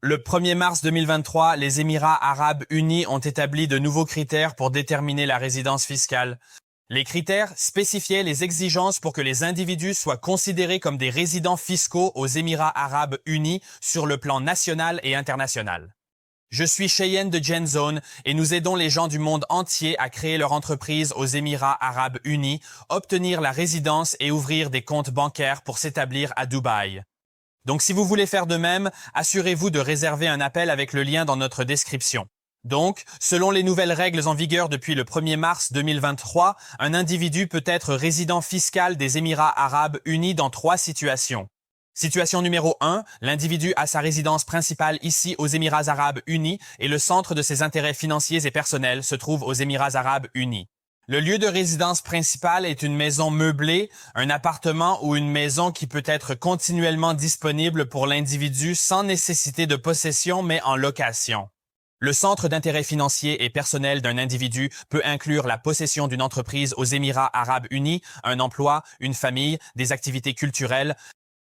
Le 1er mars 2023, les Émirats arabes unis ont établi de nouveaux critères pour déterminer la résidence fiscale. Les critères spécifiaient les exigences pour que les individus soient considérés comme des résidents fiscaux aux Émirats arabes unis sur le plan national et international. Je suis Cheyenne de GenZone et nous aidons les gens du monde entier à créer leur entreprise aux Émirats arabes unis, obtenir la résidence et ouvrir des comptes bancaires pour s'établir à Dubaï. Donc si vous voulez faire de même, assurez-vous de réserver un appel avec le lien dans notre description. Donc, selon les nouvelles règles en vigueur depuis le 1er mars 2023, un individu peut être résident fiscal des Émirats arabes unis dans 3 situations. Situation numéro 1, l'individu a sa résidence principale ici aux Émirats arabes unis et le centre de ses intérêts financiers et personnels se trouve aux Émirats arabes unis. Le lieu de résidence principale est une maison meublée, un appartement ou une maison qui peut être continuellement disponible pour l'individu sans nécessité de possession mais en location. Le centre d'intérêt financier et personnel d'un individu peut inclure la possession d'une entreprise aux Émirats arabes unis, un emploi, une famille, des activités culturelles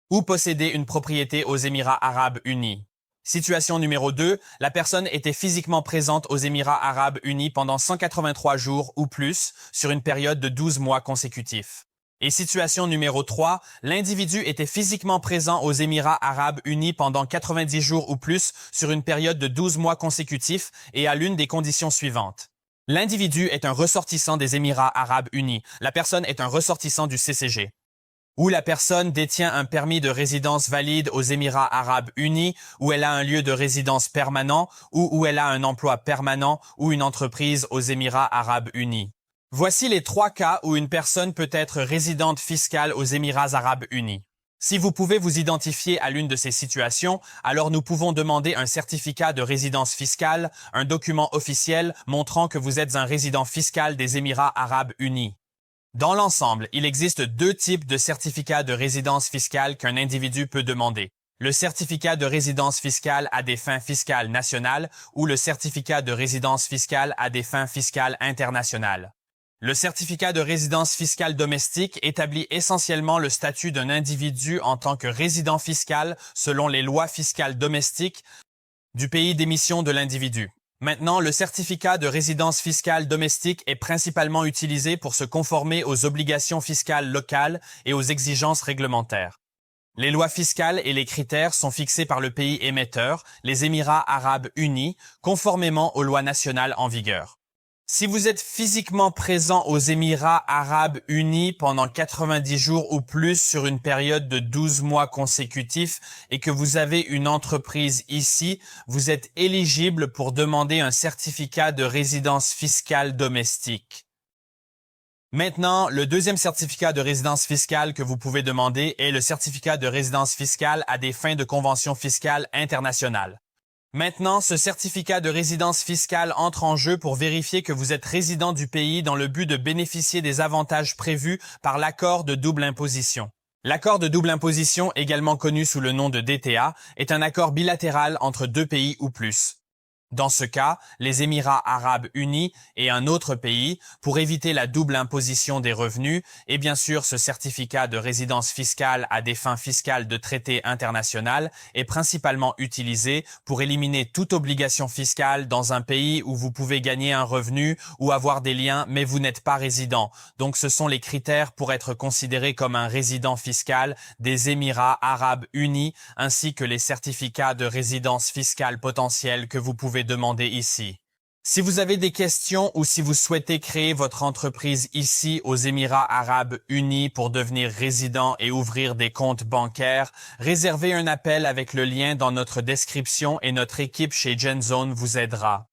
ou posséder une propriété aux Émirats arabes unis. Situation numéro 2, la personne était physiquement présente aux Émirats arabes unis pendant 183 jours ou plus sur une période de 12 mois consécutifs. Et situation numéro 3, l'individu était physiquement présent aux Émirats arabes unis pendant 90 jours ou plus sur une période de 12 mois consécutifs et à l'une des conditions suivantes. L'individu est un ressortissant des Émirats arabes unis. La personne est un ressortissant du CCG. Ou la personne détient un permis de résidence valide aux Émirats arabes unis, ou elle a un lieu de résidence permanent, ou où elle a un emploi permanent ou une entreprise aux Émirats arabes unis. Voici les 3 cas où une personne peut être résidente fiscale aux Émirats arabes unis. Si vous pouvez vous identifier à l'une de ces situations, alors nous pouvons demander un certificat de résidence fiscale, un document officiel montrant que vous êtes un résident fiscal des Émirats arabes unis. Dans l'ensemble, il existe 2 types de certificats de résidence fiscale qu'un individu peut demander. Le certificat de résidence fiscale à des fins fiscales nationales ou le certificat de résidence fiscale à des fins fiscales internationales. Le certificat de résidence fiscale domestique établit essentiellement le statut d'un individu en tant que résident fiscal selon les lois fiscales domestiques du pays d'émission de l'individu. Maintenant, le certificat de résidence fiscale domestique est principalement utilisé pour se conformer aux obligations fiscales locales et aux exigences réglementaires. Les lois fiscales et les critères sont fixés par le pays émetteur, les Émirats arabes unis, conformément aux lois nationales en vigueur. Si vous êtes physiquement présent aux Émirats arabes unis pendant 90 jours ou plus sur une période de 12 mois consécutifs et que vous avez une entreprise ici, vous êtes éligible pour demander un certificat de résidence fiscale domestique. Maintenant, le deuxième certificat de résidence fiscale que vous pouvez demander est le certificat de résidence fiscale à des fins de convention fiscale internationale. Maintenant, ce certificat de résidence fiscale entre en jeu pour vérifier que vous êtes résident du pays dans le but de bénéficier des avantages prévus par l'accord de double imposition. L'accord de double imposition, également connu sous le nom de DTA, est un accord bilatéral entre 2 pays ou plus. Dans ce cas, les Émirats arabes unis et un autre pays, pour éviter la double imposition des revenus, et bien sûr ce certificat de résidence fiscale à des fins fiscales de traité international est principalement utilisé pour éliminer toute obligation fiscale dans un pays où vous pouvez gagner un revenu ou avoir des liens mais vous n'êtes pas résident. Donc ce sont les critères pour être considéré comme un résident fiscal des Émirats arabes unis ainsi que les certificats de résidence fiscale potentiels que vous pouvez demander ici. Si vous avez des questions ou si vous souhaitez créer votre entreprise ici aux Émirats arabes unis pour devenir résident et ouvrir des comptes bancaires, réservez un appel avec le lien dans notre description et notre équipe chez GenZone vous aidera.